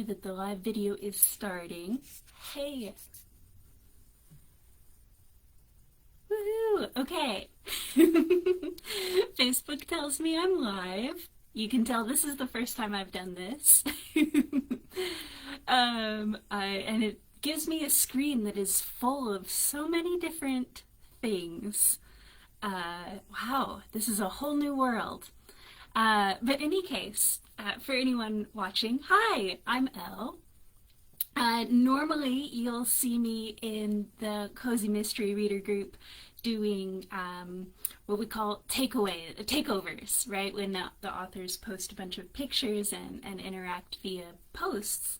that the live video is starting. Hey! Woohoo! Okay. Facebook tells me I'm live. You can tell this is the first time I've done this. And it gives me a screen that is full of so many different things. Wow, this is a whole new world. But in any case, for anyone watching, hi, I'm Elle. Normally you'll see me in the Cozy Mystery Reader group doing what we call takeovers, right? When the authors post a bunch of pictures and interact via posts.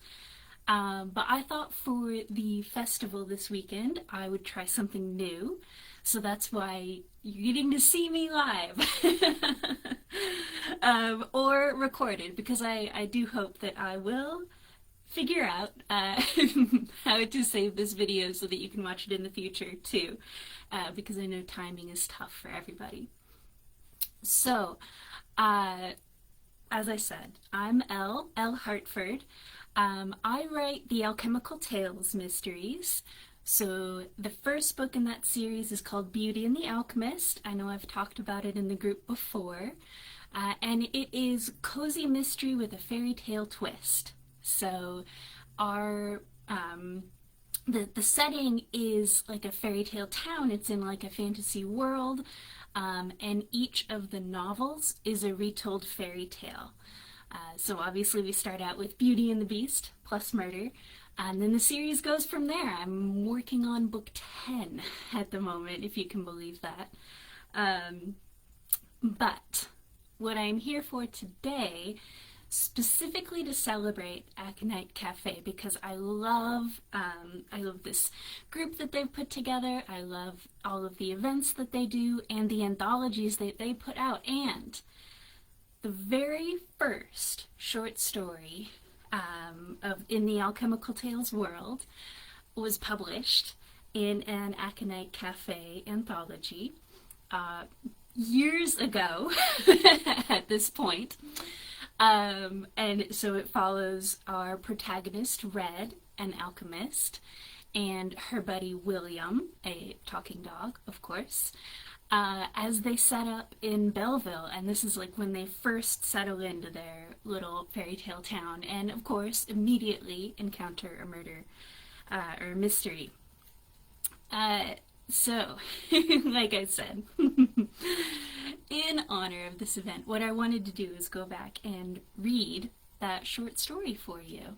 But I thought for the festival this weekend I would try something new. So that's why you're getting to see me live. Or recorded, because I do hope that I will figure out how to save this video so that you can watch it in the future too, because I know timing is tough for everybody. So, as I said, I'm Elle Hartford. I write the Alchemical Tales mysteries. So the first book in that series is called Beauty and the Alchemist. I know I've talked about it in the group before. And it is cozy mystery with a fairy tale twist. So our the setting is like a fairy tale town. It's in like a fantasy world, and each of the novels is a retold fairy tale. So obviously we start out with Beauty and the Beast plus murder, and then the series goes from there. I'm working on book 10 at the moment, if you can believe that. But what I'm here for today, specifically to celebrate Aconite Cafe, because I love this group that they've put together. I love all of the events that they do and the anthologies that they put out. And the very first short story in the Alchemical Tales world was published in an Aconite Cafe anthology years ago at this point. And so it follows our protagonist, Red, an alchemist, and her buddy, William, a talking dog, of course, as they set up in Belville. And this is like when they first settle into their little fairy tale town, and of course immediately encounter a murder or mystery. So, like I said, in honor of this event, what I wanted to do is go back and read that short story for you.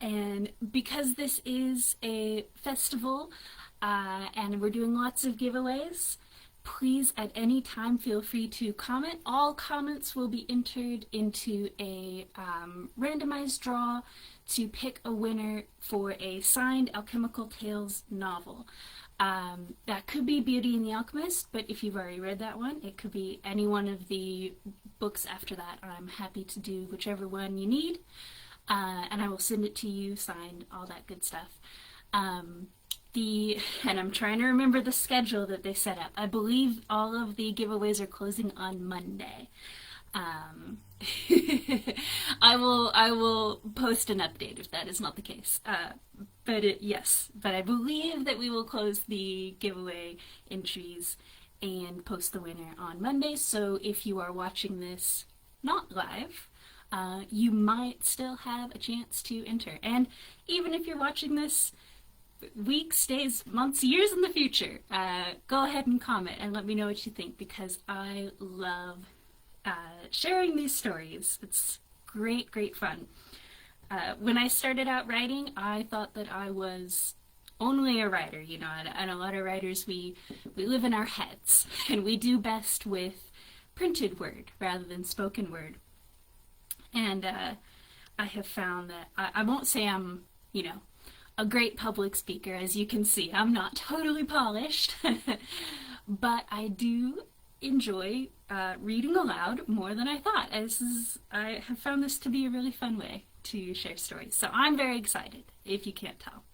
And because this is a festival and we're doing lots of giveaways, please at any time feel free to comment. All comments will be entered into a randomized draw to pick a winner for a signed Alchemical Tales novel. That could be Beauty and the Alchemist, but if you've already read that one, it could be any one of the books after that. I'm happy to do whichever one you need, and I will send it to you, signed, all that good stuff. And I'm trying to remember the schedule that they set up. I believe all of the giveaways are closing on Monday. I will post an update if that is not the case. Yes, but I believe that we will close the giveaway entries and post the winner on Monday. So if you are watching this not live, you might still have a chance to enter. And even if you're watching this weeks, days, months, years in the future, go ahead and comment and let me know what you think, because I love sharing these stories. It's great fun. When I started out writing, I thought that I was only a writer, you know, and a lot of writers, we live in our heads, and we do best with printed word rather than spoken word. And I have found that I won't say I'm, you know, a great public speaker. As you can see, I'm not totally polished, but I do enjoy reading aloud more than I thought. I have found this to be a really fun way to share stories. So I'm very excited, if you can't tell.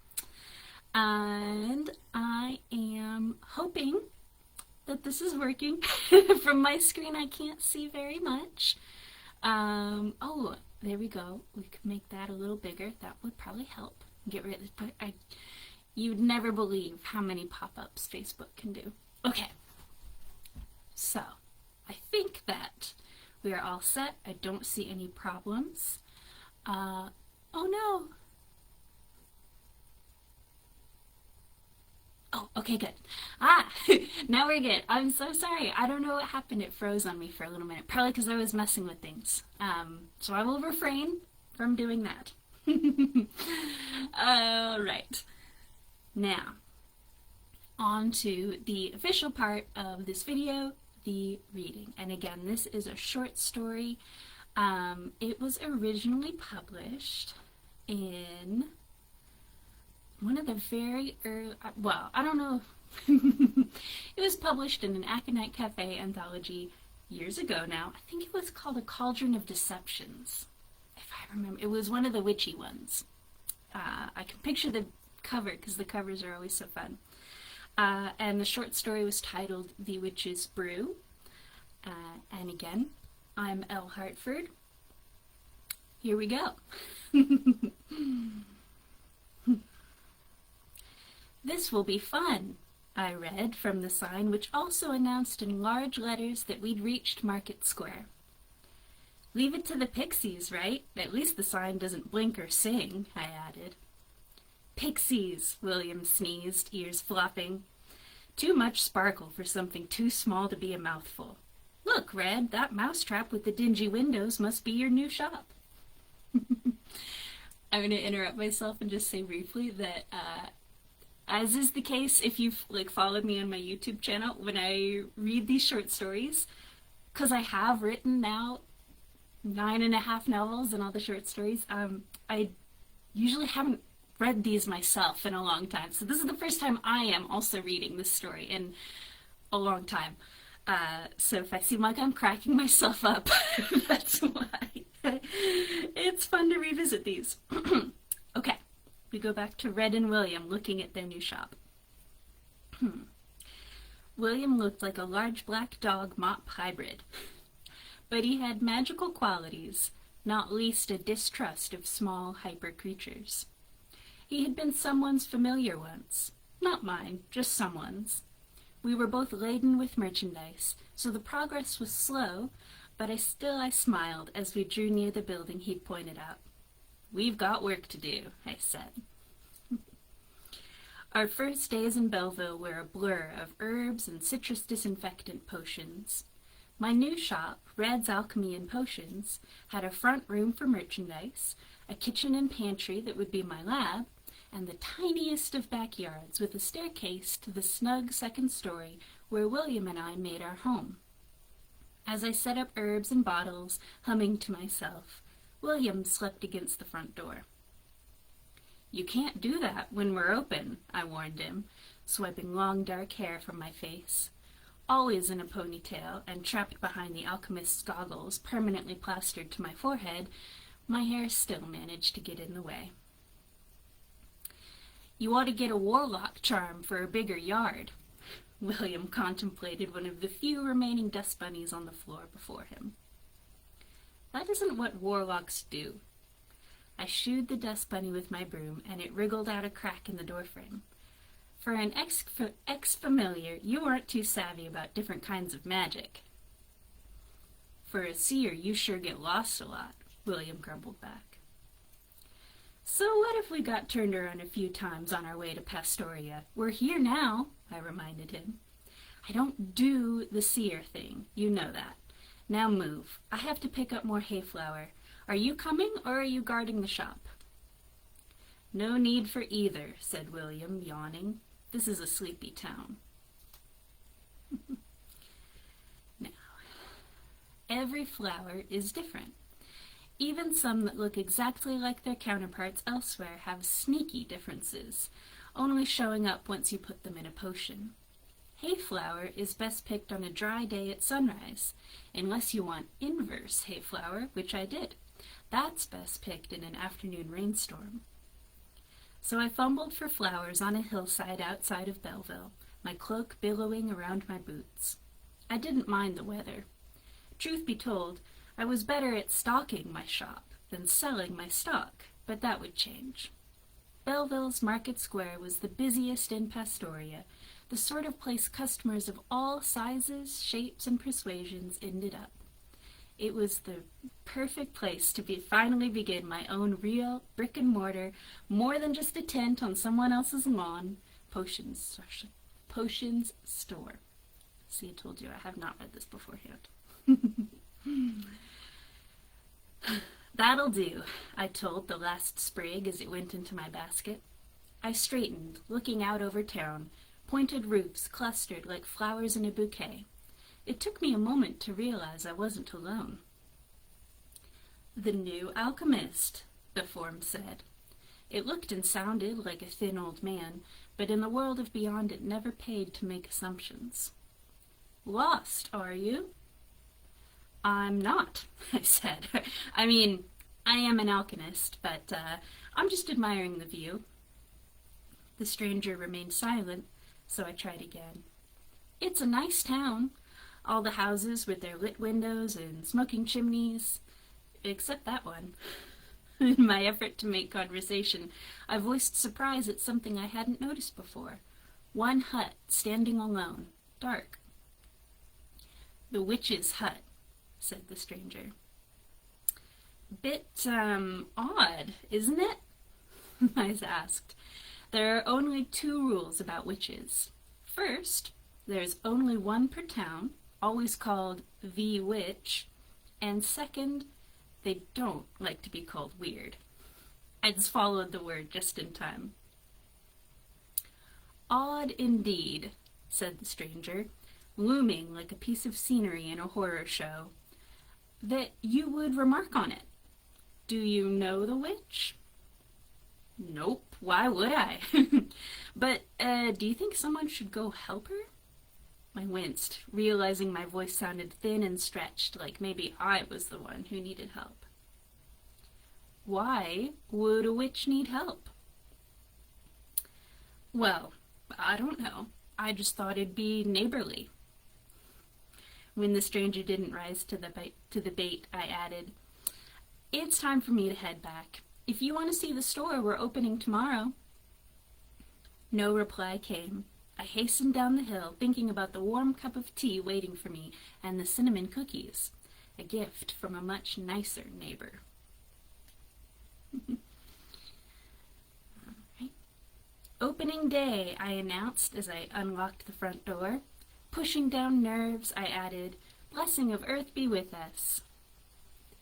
And I am hoping that this is working. From my screen I can't see very much. Oh, there we go. We could make that a little bigger. That would probably help. Get rid of it, but you'd never believe how many pop-ups Facebook can do. Okay, so I think that we are all set. I don't see any problems. Oh no. Oh, okay, good. Now we're good. I'm so sorry. I don't know what happened. It froze on me for a little minute. Probably because I was messing with things. So I will refrain from doing that. All right. Now, on to the official part of this video, the reading. And again, this is a short story. It was originally published in one of the very early, well, I don't know. It was published in an Aconite Cafe anthology years ago now. I think it was called A Cauldron of Deceptions, if I remember. It was one of the witchy ones. I can picture the cover because the covers are always so fun. And the short story was titled The Witch's Brew. And again, I'm Elle Hartford. Here we go. This will be fun, I read from the sign, which also announced in large letters that we'd reached Market Square. Leave it to the pixies, right? At least the sign doesn't blink or sing, I added. Pixies, William sneezed, ears flopping. Too much sparkle for something too small to be a mouthful. Look, Red, that mousetrap with the dingy windows must be your new shop. I'm going to interrupt myself and just say briefly that as is the case if you've followed me on my YouTube channel, when I read these short stories, because I have written now 9.5 novels and all the short stories, I usually haven't read these myself in a long time. So this is the first time I am also reading this story in a long time. So if I seem like I'm cracking myself up, that's why. It's fun to revisit these. Okay. We go back to Red and William looking at their new shop. William looked like a large black dog mop hybrid, but he had magical qualities, not least a distrust of small, hyper creatures. He had been someone's familiar once. Not mine, just someone's. We were both laden with merchandise, so the progress was slow, but I smiled as we drew near the building he'd pointed out. We've got work to do, I said. Our first days in Belville were a blur of herbs and citrus disinfectant potions. My new shop, Red's Alchemy and Potions, had a front room for merchandise, a kitchen and pantry that would be my lab, and the tiniest of backyards with a staircase to the snug second story where William and I made our home. As I set up herbs and bottles, humming to myself, William slept against the front door. You can't do that when we're open, I warned him, swiping long dark hair from my face. Always in a ponytail and trapped behind the alchemist's goggles permanently plastered to my forehead, my hair still managed to get in the way. You ought to get a warlock charm for a bigger yard. William contemplated one of the few remaining dust bunnies on the floor before him. That isn't what warlocks do. I shooed the dust bunny with my broom, and it wriggled out a crack in the doorframe. For an ex-familiar, you aren't too savvy about different kinds of magic. For a seer, you sure get lost a lot, William grumbled back. So what if we got turned around a few times on our way to Pastoria? We're here now, I reminded him. I don't do the seer thing, you know that. Now move. I have to pick up more hayflower. Are you coming, or are you guarding the shop? No need for either, said William, yawning. This is a sleepy town. Now, every flower is different. Even some that look exactly like their counterparts elsewhere have sneaky differences, only showing up once you put them in a potion. Hayflower is best picked on a dry day at sunrise, unless you want inverse hayflower, which I did. That's best picked in an afternoon rainstorm. So I fumbled for flowers on a hillside outside of Belville, my cloak billowing around my boots. I didn't mind the weather. Truth be told, I was better at stalking my shop, than selling my stock, but that would change. Belville's Market Square was the busiest in Pastoria, the sort of place customers of all sizes, shapes, and persuasions ended up. It was the perfect place to finally begin my own real brick-and-mortar, more than just a tent on someone else's lawn, potions store. See, I told you I have not read this beforehand. That'll do, I told the last sprig as it went into my basket. I straightened, looking out over town, pointed roofs clustered like flowers in a bouquet. It took me a moment to realize I wasn't alone. The new alchemist, the form said. It looked and sounded like a thin old man, but in the world of beyond it never paid to make assumptions. Lost, are you? I'm not, I said. I mean, I am an alchemist, but I'm just admiring the view. The stranger remained silent, so I tried again. It's a nice town. All the houses with their lit windows and smoking chimneys, except that one. In my effort to make conversation, I voiced surprise at something I hadn't noticed before. One hut, standing alone, dark. The witch's hut, said the stranger. Bit, odd, isn't it? I asked. There are only 2 rules about witches. First, there's only one per town, always called the witch, and second, they don't like to be called weird. I just followed the word just in time. Odd indeed, said the stranger, looming like a piece of scenery in a horror show, that you would remark on it. Do you know the witch? Nope, why would I? But, do you think someone should go help her? I winced, realizing my voice sounded thin and stretched, like maybe I was the one who needed help. Why would a witch need help? Well, I don't know. I just thought it'd be neighborly. When the stranger didn't rise to the bait, I added, It's time for me to head back. If you want to see the store, we're opening tomorrow. No reply came. I hastened down the hill, thinking about the warm cup of tea waiting for me and the cinnamon cookies, a gift from a much nicer neighbor. Right. Opening day, I announced as I unlocked the front door. Pushing down nerves, I added, Blessing of earth be with us.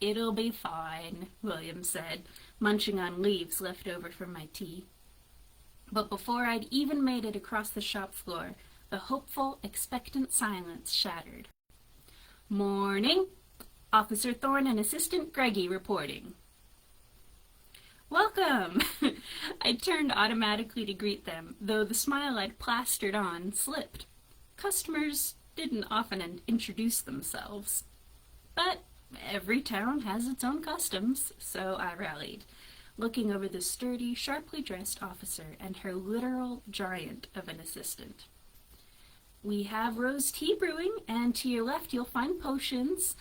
It'll be fine, William said, munching on leaves left over from my tea. But before I'd even made it across the shop floor, the hopeful, expectant silence shattered. Morning! Officer Thorn and Assistant Greggy reporting. Welcome! I turned automatically to greet them, though the smile I'd plastered on slipped. Customers didn't often introduce themselves. But every town has its own customs, so I rallied, looking over the sturdy, sharply dressed officer and her literal giant of an assistant. We have rose tea brewing, and to your left you'll find potions.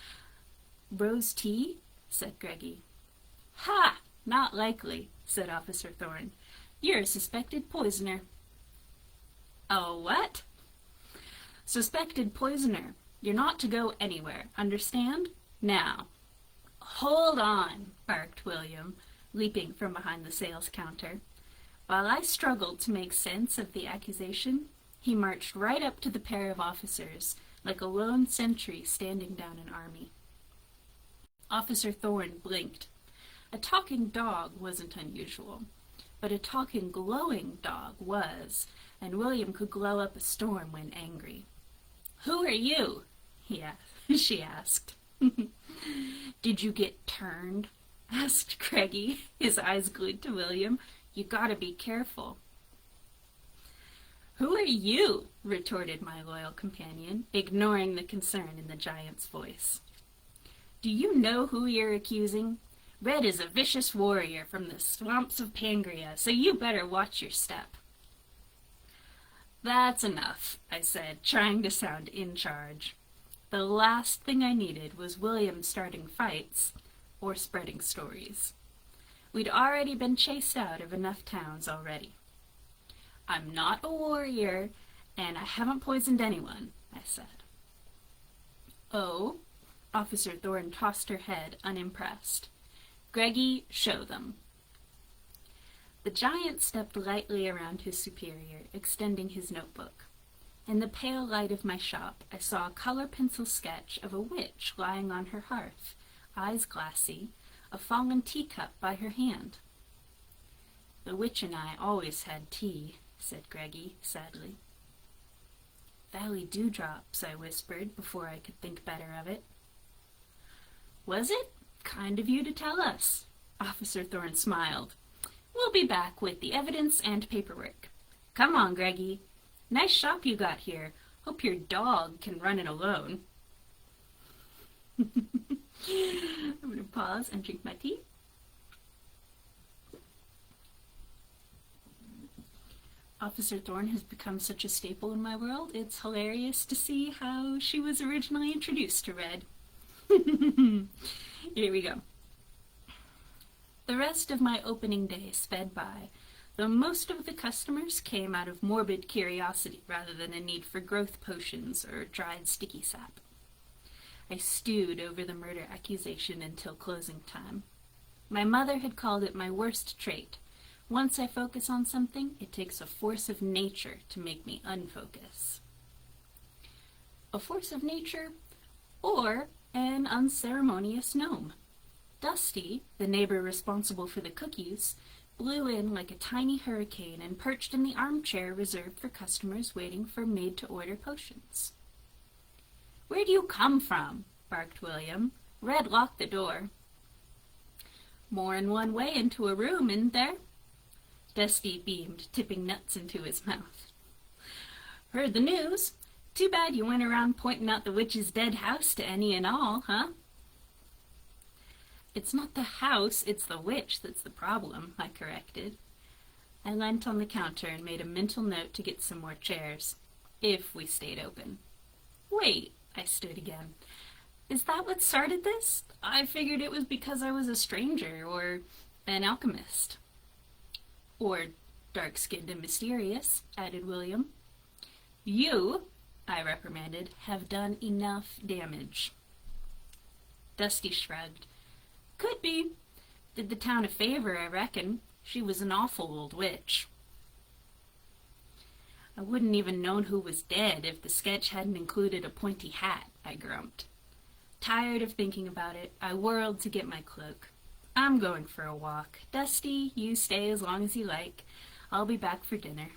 Rose tea? Said Greggy. Ha! Not likely, said Officer Thorn. You're a suspected poisoner. Oh, what? Suspected poisoner. You're not to go anywhere, understand? Now. Hold on, barked William, leaping from behind the sales counter. While I struggled to make sense of the accusation, he marched right up to the pair of officers, like a lone sentry standing down an army. Officer Thorn blinked. A talking dog wasn't unusual, but a talking, glowing dog was, and William could glow up a storm when angry. Who are you? She asked. Did you get turned? Asked Greggy, his eyes glued to William. You gotta be careful. Who are you? Retorted my loyal companion, ignoring the concern in the giant's voice. Do you know who you're accusing? Red is a vicious warrior from the swamps of Pangria, so you better watch your step. That's enough, I said, trying to sound in charge. The last thing I needed was William starting fights, or spreading stories. We'd already been chased out of enough towns already. I'm not a warrior, and I haven't poisoned anyone, I said. Oh? Officer Thorn tossed her head, unimpressed. Greggy, show them. The giant stepped lightly around his superior, extending his notebook. In the pale light of my shop, I saw a color pencil sketch of a witch lying on her hearth, eyes glassy, a fallen teacup by her hand. The witch and I always had tea, said Greggy, sadly. Valley dewdrops, I whispered, before I could think better of it. Was it? Kind of you to tell us. Officer Thorn smiled. We'll be back with the evidence and paperwork. Come on, Greggy. Nice shop you got here. Hope your dog can run it alone. I'm going to pause and drink my tea. Officer Thorn has become such a staple in my world, it's hilarious to see how she was originally introduced to Red. Here we go. The rest of my opening day sped by, though most of the customers came out of morbid curiosity rather than a need for growth potions or dried sticky sap. I stewed over the murder accusation until closing time. My mother had called it my worst trait. Once I focus on something, it takes a force of nature to make me unfocus. A force of nature or an unceremonious gnome. Dusty, the neighbor responsible for the cookies, blew in like a tiny hurricane and perched in the armchair reserved for customers waiting for made-to-order potions. "Where do you come from?" barked William. "Red locked the door." "More'n one way into a room, isn't there?" Dusty beamed, tipping nuts into his mouth. "Heard the news. Too bad you went around pointing out the witch's dead house to any and all, huh?" "It's not the house, it's the witch that's the problem," I corrected. I leant on the counter and made a mental note to get some more chairs, if we stayed open. "Wait," I stood again. "Is that what started this? I figured it was because I was a stranger, or an alchemist." "Or dark-skinned and mysterious," added William. "You," I reprimanded, "have done enough damage." Dusty shrugged. "Could be. Did the town a favor, I reckon. She was an awful old witch." "I wouldn't even known who was dead if the sketch hadn't included a pointy hat," I grumped. Tired of thinking about it, I whirled to get my cloak. "I'm going for a walk. Dusty, you stay as long as you like. I'll be back for dinner."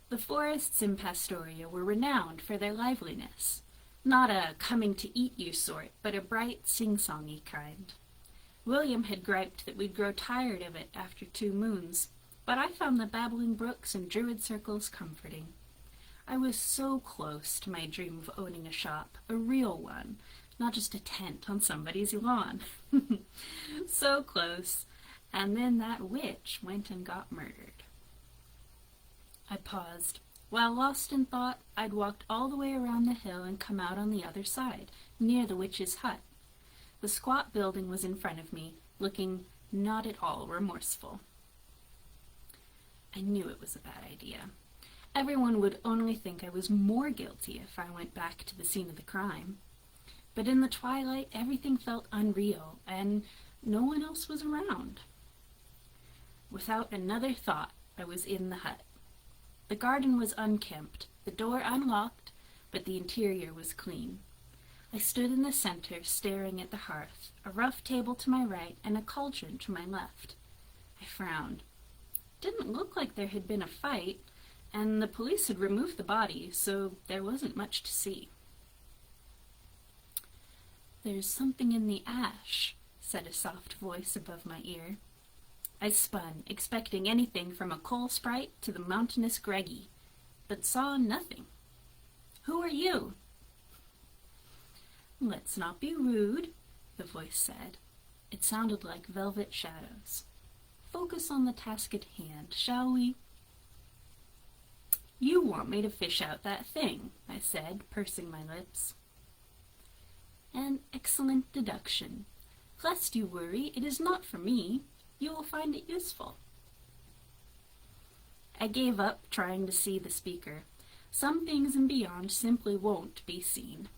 The forests in Pastoria were renowned for their liveliness. Not a coming-to-eat-you sort, but a bright, sing-songy kind. William had griped that we'd grow tired of it after 2 moons, but I found the babbling brooks and druid circles comforting. I was so close to my dream of owning a shop, a real one, not just a tent on somebody's lawn. So close, and then that witch went and got murdered. I paused. While lost in thought, I'd walked all the way around the hill and come out on the other side, near the witch's hut. The squat building was in front of me, looking not at all remorseful. I knew it was a bad idea. Everyone would only think I was more guilty if I went back to the scene of the crime. But in the twilight, everything felt unreal, and no one else was around. Without another thought, I was in the hut. The garden was unkempt, the door unlocked, but the interior was clean. I stood in the center, staring at the hearth, a rough table to my right and a cauldron to my left. I frowned. Didn't look like there had been a fight, and the police had removed the body, so there wasn't much to see. "There's something in the ash," said a soft voice above my ear. I spun, expecting anything from a coal sprite to the mountainous Greggy, but saw nothing. "Who are you?" "Let's not be rude," the voice said. It sounded like velvet shadows. "Focus on the task at hand, shall we?" "You want me to fish out that thing," I said, pursing my lips. An excellent deduction. Lest you worry, it is not for me. You will find it useful. I gave up trying to see the speaker. Some things and beyond simply won't be seen.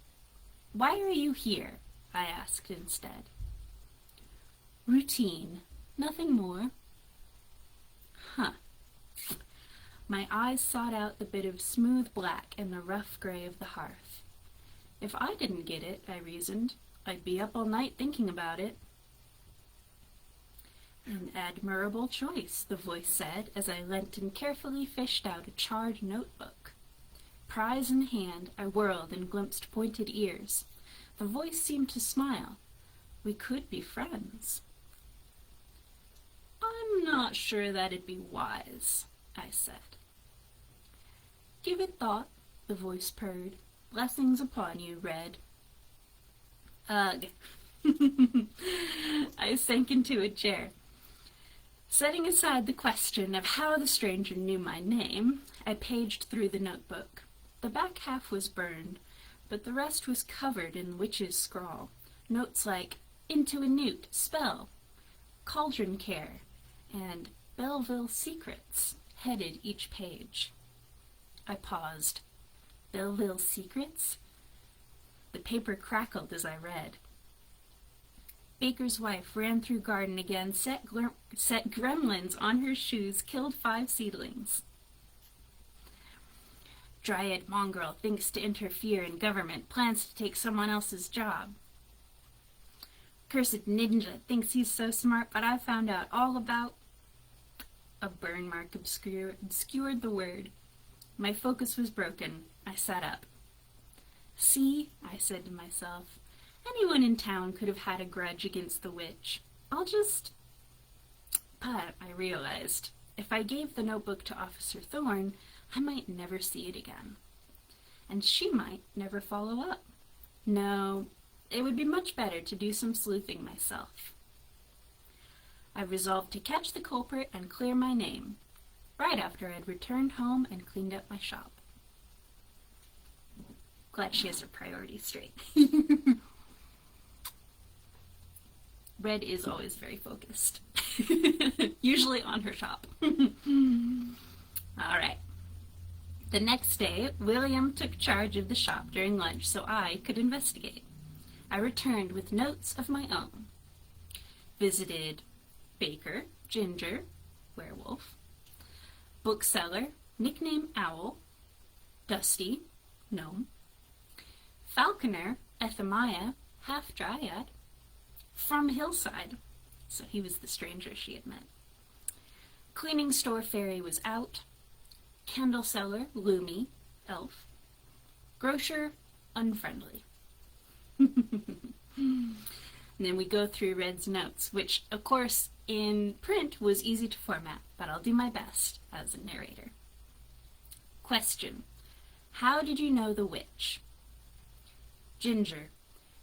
Why are you here? I asked instead. Routine. Nothing more. Huh. My eyes sought out the bit of smooth black and the rough gray of the hearth. If I didn't get it, I reasoned, I'd be up all night thinking about it. An admirable choice, the voice said, as I leant and carefully fished out a charred notebook. Prize in hand, I whirled and glimpsed pointed ears. The voice seemed to smile. We could be friends. I'm not sure that'd be wise, I said. Give it thought, the voice purred. Blessings upon you, Red. Ugh. I sank into a chair. Setting aside the question of how the stranger knew my name, I paged through the notebook. The back half was burned, but the rest was covered in witch's scrawl. Notes like, into a newt, spell, cauldron care, and Belville secrets headed each page. I paused. Belville secrets? The paper crackled as I read. Baker's wife ran through garden again, set gremlins on her shoes, killed 5 seedlings. Dryad mongrel thinks to interfere in government, plans to take someone else's job. Cursed ninja thinks he's so smart, but I found out all about... A burn mark obscured the word. My focus was broken. I sat up. See, I said to myself, anyone in town could have had a grudge against the witch. But I realized, if I gave the notebook to Officer Thorn, I might never see it again. And she might never follow up. No, it would be much better to do some sleuthing myself. I resolved to catch the culprit and clear my name, right after I'd returned home and cleaned up my shop. Glad she has her priorities straight. Red is always very focused. Usually on her shop. All right. The next day, William took charge of the shop during lunch so I could investigate. I returned with notes of my own. Visited Baker, Ginger, werewolf, bookseller, nickname Owl, Dusty, gnome, falconer, Ethemia, half-dryad, from Hillside, so he was the stranger she had met. Cleaning store fairy was out, candle seller, Loomy, elf, grocer, unfriendly. And then we go through Red's notes, which, of course, in print was easy to format, but I'll do my best as a narrator. Question. How did you know the witch? Ginger.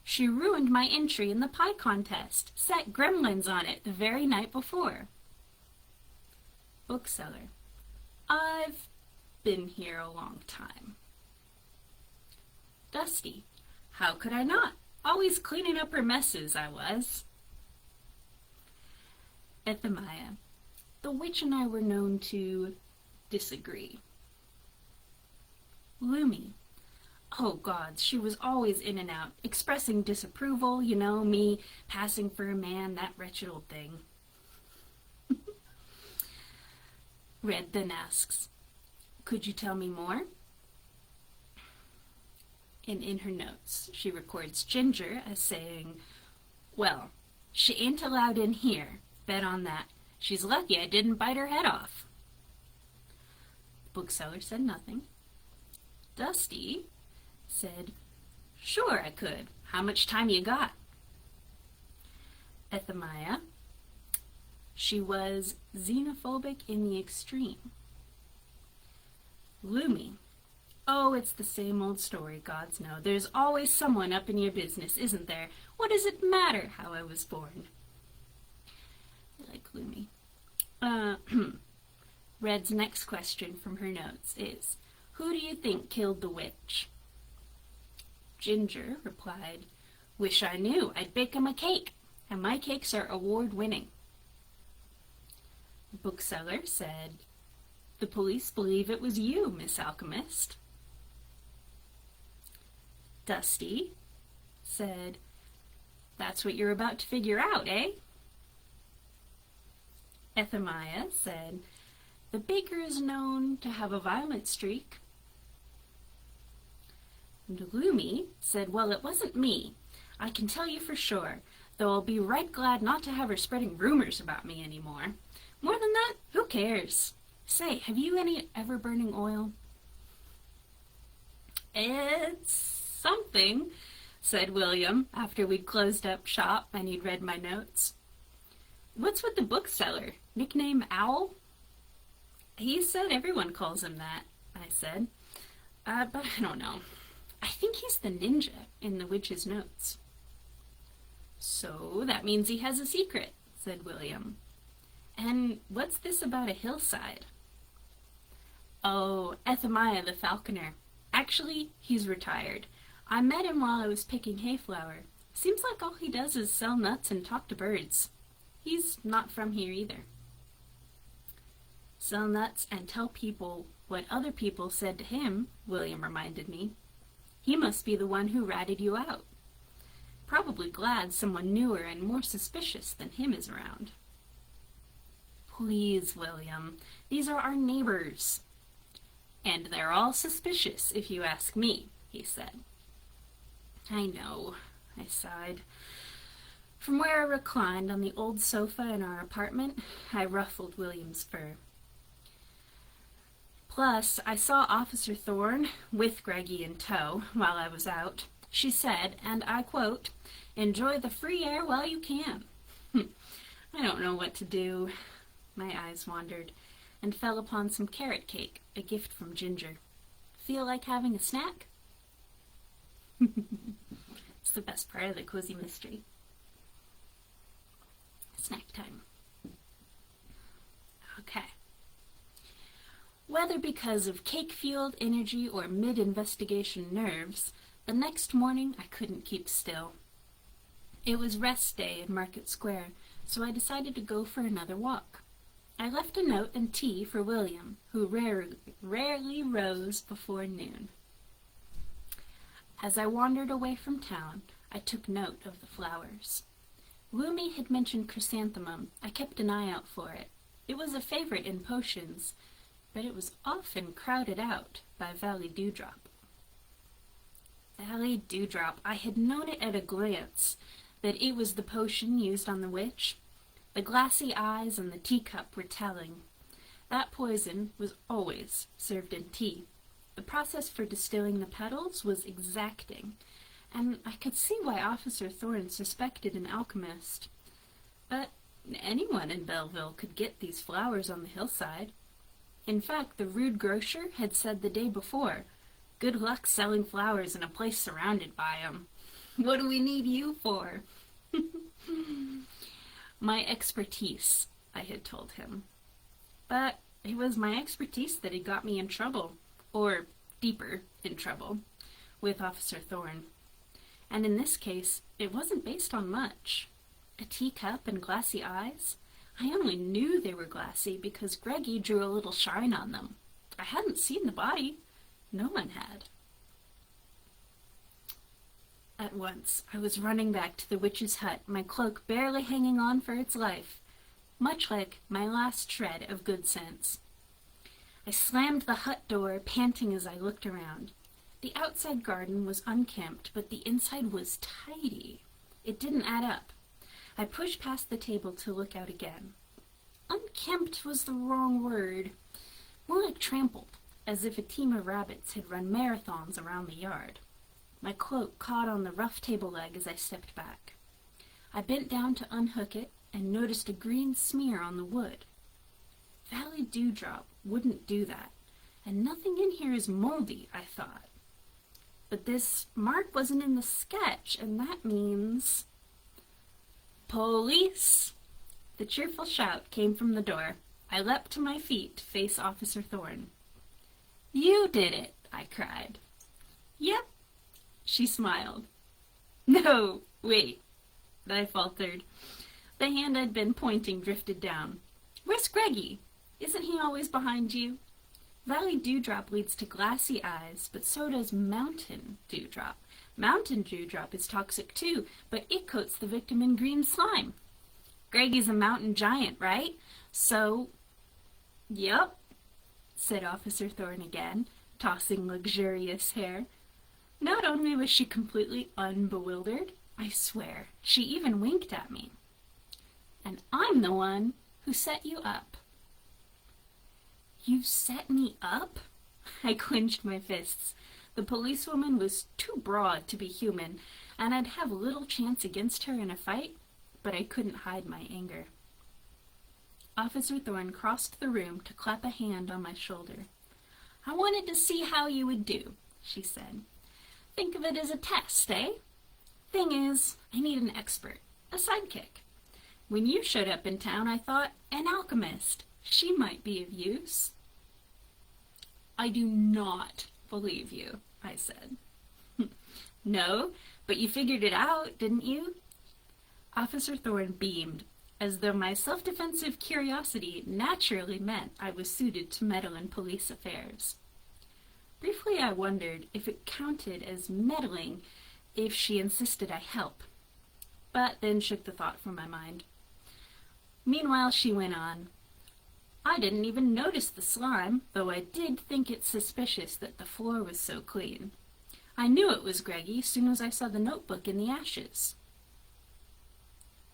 She ruined my entry in the pie contest, set gremlins on it the very night before. Bookseller. I've been here a long time. Dusty. How could I not? Always cleaning up her messes, I was. Ethemia. The witch and I were known to disagree. Loomy. Oh, gods, she was always in and out, expressing disapproval, you know, me passing for a man, that wretched old thing. Red then asks, could you tell me more? And in her notes, she records Ginger as saying, well, she ain't allowed in here. Bet on that. She's lucky I didn't bite her head off. The bookseller said nothing. Dusty said, sure I could. How much time you got? Ethemia. She was xenophobic in the extreme. Loomy. Oh, it's the same old story, gods know. There's always someone up in your business, isn't there? What does it matter how I was born? I like Loomy. Red's next question from her notes is, who do you think killed the witch? Ginger replied, Wish I knew. I'd bake him a cake, and my cakes are award-winning. The bookseller said, the police believe it was you, Miss Alchemist. Dusty said, that's what you're about to figure out, eh? Ethemiah said, the baker is known to have a violent streak. And Lumi said, well, it wasn't me. I can tell you for sure, though I'll be right glad not to have her spreading rumors about me anymore. More than that, who cares? Say, have you any ever-burning oil? It's something, said William, after we'd closed up shop and he'd read my notes. What's with the bookseller? Nickname Owl? He said everyone calls him that, I said. But I don't know. I think he's the ninja in the witch's notes. So that means he has a secret, said William. And what's this about a hillside? Oh, Ethemiah the falconer. Actually, he's retired. I met him while I was picking hayflower. Seems like all he does is sell nuts and talk to birds. He's not from here either. Sell nuts and tell people what other people said to him, William reminded me. He must be the one who ratted you out. Probably glad someone newer and more suspicious than him is around. Please, William, these are our neighbors. And they're all suspicious, if you ask me, he said. I know, I sighed. From where I reclined on the old sofa in our apartment, I ruffled William's fur. Plus, I saw Officer Thorn, with Greggy in tow, while I was out. She said, and I quote, enjoy the free air while you can. I don't know what to do. My eyes wandered and fell upon some carrot cake, a gift from Ginger. Feel like having a snack? It's the best part of the cozy mystery. Snack time. Okay. Whether because of cake-fueled energy or mid-investigation nerves, the next morning I couldn't keep still. It was rest day in Market Square, so I decided to go for another walk. I left a note and tea for William, who rarely rose before noon. As I wandered away from town, I took note of the flowers. Lumi had mentioned chrysanthemum. I kept an eye out for it. It was a favorite in potions, but it was often crowded out by Valley Dewdrop. Valley Dewdrop, I had known it at a glance, that it was the potion used on the witch. The glassy eyes and the teacup were telling. That poison was always served in tea. The process for distilling the petals was exacting, and I could see why Officer Thorn suspected an alchemist. But anyone in Belville could get these flowers on the hillside. In fact, the rude grocer had said the day before, good luck selling flowers in a place surrounded by 'em. What do we need you for? My expertise, I had told him. But it was my expertise that had got me in trouble, or deeper in trouble, with Officer Thorn. And in this case, it wasn't based on much. A teacup and glassy eyes? I only knew they were glassy because Greggy drew a little shine on them. I hadn't seen the body. No one had. At once, I was running back to the witch's hut, my cloak barely hanging on for its life, much like my last shred of good sense. I slammed the hut door, panting as I looked around. The outside garden was unkempt, but the inside was tidy. It didn't add up. I pushed past the table to look out again. Unkempt was the wrong word. More like trampled, as if a team of rabbits had run marathons around the yard. My cloak caught on the rough table leg as I stepped back. I bent down to unhook it and noticed a green smear on the wood. Valley Dewdrop wouldn't do that, and nothing in here is moldy, I thought. But this mark wasn't in the sketch, and that means... Police! The cheerful shout came from the door. I leapt to my feet to face Officer Thorn. You did it, I cried. Yep, she smiled. No, Wait, I faltered. The hand I'd been pointing drifted down. Where's Greggy? Isn't he always behind you? Valley Dewdrop leads to glassy eyes, but so does Mountain Dewdrop. Mountain Dewdrop is toxic too, but it coats the victim in green slime. Greggy's a mountain giant, right? So, yep, said Officer Thorn again, tossing luxurious hair. Not only was she completely unbewildered, I swear, she even winked at me. And I'm the one who set you up. You set me up? I clenched my fists. The policewoman was too broad to be human, and I'd have little chance against her in a fight, but I couldn't hide my anger. Officer Thorn crossed the room to clap a hand on my shoulder. I wanted to see how you would do, she said. Think of it as a test, eh? Thing is, I need an expert, a sidekick. When you showed up in town, I thought, an alchemist. She might be of use. I do not believe you, I said. No, but you figured it out, didn't you? Officer Thorn beamed, as though my self-defensive curiosity naturally meant I was suited to meddle in police affairs. Briefly I wondered if it counted as meddling if she insisted I help, but then shook the thought from my mind. Meanwhile she went on. I didn't even notice the slime, though I did think it suspicious that the floor was so clean. I knew it was Greggy as soon as I saw the notebook in the ashes.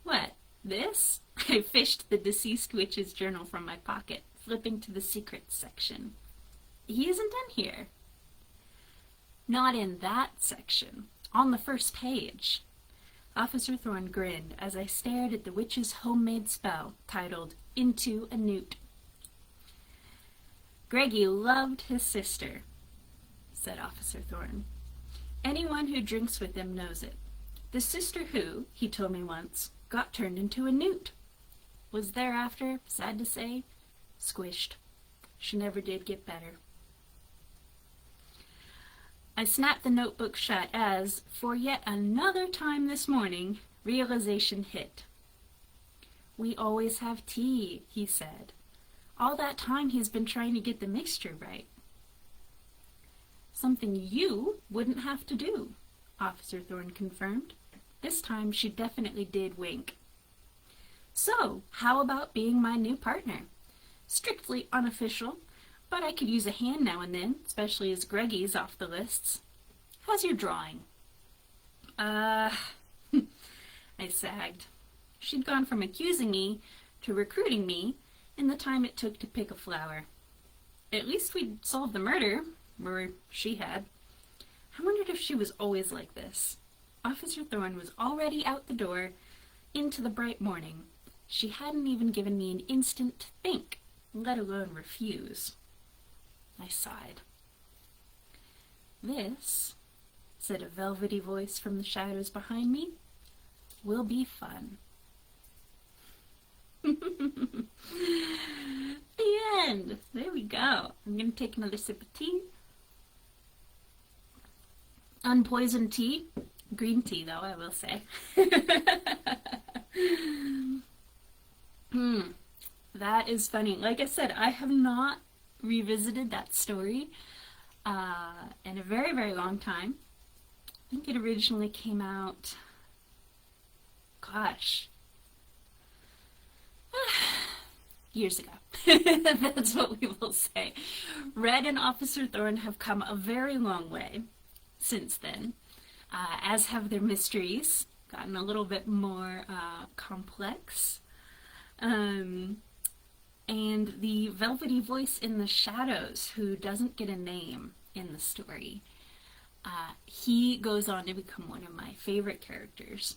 What, this? I fished the deceased witch's journal from my pocket, flipping to the secrets section. He isn't in here. Not in that section. On the first page. Officer Thorn grinned as I stared at the witch's homemade spell titled Into a Newt. Greggy loved his sister, said Officer Thorn. Anyone who drinks with him knows it. The sister who, he told me once, got turned into a newt. Was thereafter, sad to say, squished. She never did get better. I snapped the notebook shut as, for yet another time this morning, realization hit. We always have tea, he said. All that time he's been trying to get the mixture right. Something you wouldn't have to do, Officer Thorn confirmed. This time she definitely did wink. So, how about being my new partner? Strictly unofficial, but I could use a hand now and then, especially as Greggy's off the lists. How's your drawing? I sagged. She'd gone from accusing me to recruiting me in the time it took to pick a flower. At least we'd solved the murder, or she had. I wondered if she was always like this. Officer Thorn was already out the door, into the bright morning. She hadn't even given me an instant to think, let alone refuse. I sighed. This, said a velvety voice from the shadows behind me, will be fun. The end. There we go. I'm going to take another sip of tea. Unpoisoned tea. Green tea, though, I will say. That is funny. Like I said, I have not revisited that story in a very, very long time. I think it originally came out, gosh, years ago. That's what we will say. Red and Officer Thorn have come a very long way since then, as have their mysteries, gotten a little bit more complex. And the velvety voice in the shadows, who doesn't get a name in the story, he goes on to become one of my favorite characters.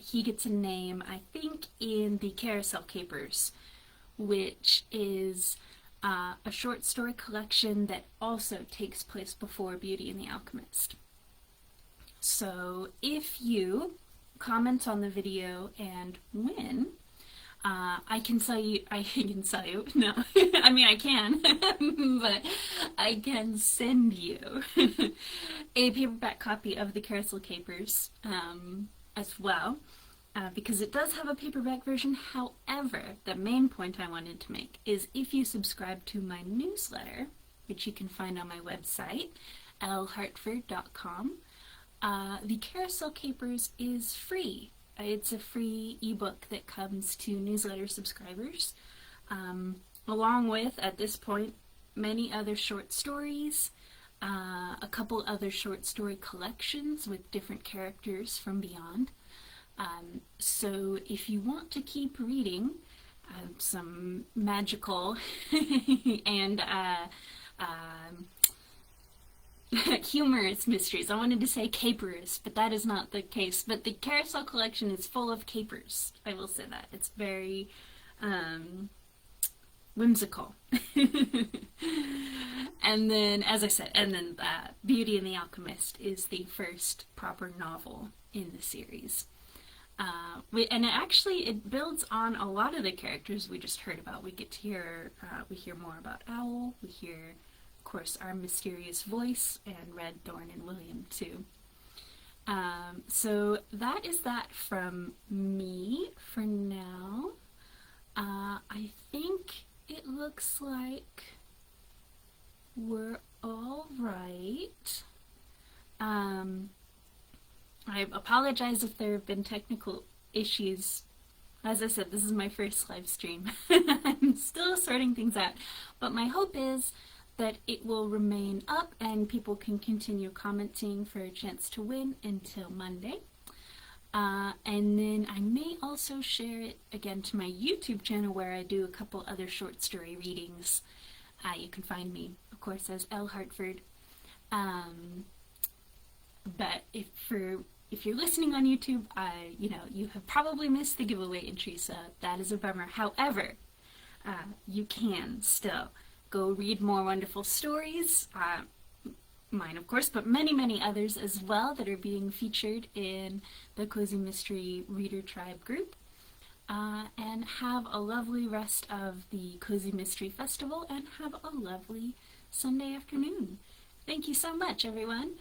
He gets a name, I think, in the Carousel Capers, which is a short story collection that also takes place before Beauty and the Alchemist. So if you comment on the video and win, I can sell you, I can sell you, no, I mean I can, but I can send you a paperback copy of the Carousel Capers as well, because it does have a paperback version. However, the main point I wanted to make is if you subscribe to my newsletter, which you can find on my website, ellehartford.com, the Carousel Capers is free. It's a free ebook that comes to newsletter subscribers, along with, at this point, many other short stories, a couple other short story collections with different characters from Beyond. So if you want to keep reading some magical and humorous mysteries. I wanted to say caperous, but that is not the case. But the Carousel collection is full of capers. I will say that. It's very whimsical. And then, as I said, Beauty and the Alchemist is the first proper novel in the series. And it builds on a lot of the characters we just heard about. We get to hear, we hear more about Owl. We hear, of course, our mysterious voice, and Red, Thorn, and William too. So that is that from me for now. I think it looks like we're all right. I apologize if there have been technical issues. As I said, this is my first live stream. I'm still sorting things out, but my hope is that it will remain up and people can continue commenting for a chance to win until Monday. And then I may also share it again to my YouTube channel where I do a couple other short story readings. You can find me, of course, as Elle Hartford. But if you're listening on YouTube, you have probably missed the giveaway entry, so that is a bummer. However, you can still go read more wonderful stories, mine of course, but many, many others as well that are being featured in the Cozy Mystery Reader Tribe group, and have a lovely rest of the Cozy Mystery Festival, and have a lovely Sunday afternoon. Thank you so much, everyone.